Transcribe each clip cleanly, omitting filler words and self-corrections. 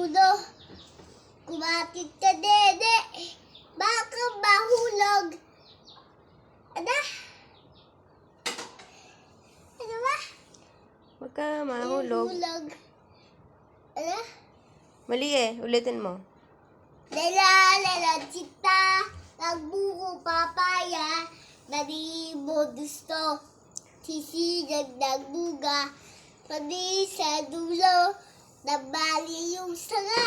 dulo. Kumatit ka, dede. Baka mahulog. Ano? Ano ba? Huwag ka mahulog. Mahulog. Ano? Mali eh. Ulitin mo. Lela, chita. Nagbuko papaya. Naribo gusto. Sisi nagbuga. Pati sa dulo. Nabali yung sanga.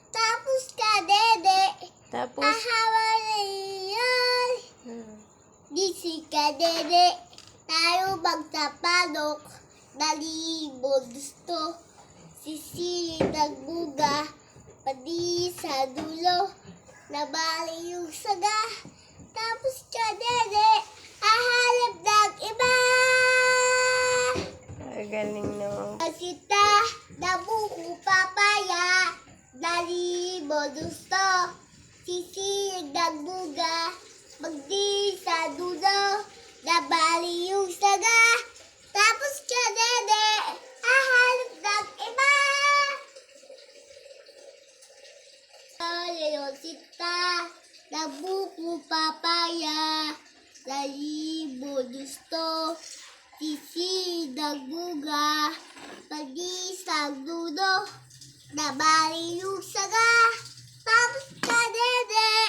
Tapos ka, dede. Tapos, Ahawa na yan. Disi ka, dede. Tayo magtapanok. Nalibo gusto. Sisi nagbuga. Pati sa dulo. Nabali yung saga. Tapos ka, dede. Ahalap ng iba. galing naman. Asita, nabuko papaya. Nalibo gusto. Sisi nagbuga. Magdi sa dulo. Nabali yung saga. Tapos ka, dede. Ahalap ng iba. Sita, nabuko papaya. Nalibo gusto. Sisi nagbuga. Pagi sa dulo. Nabali yung saga. Tapos ka, dede.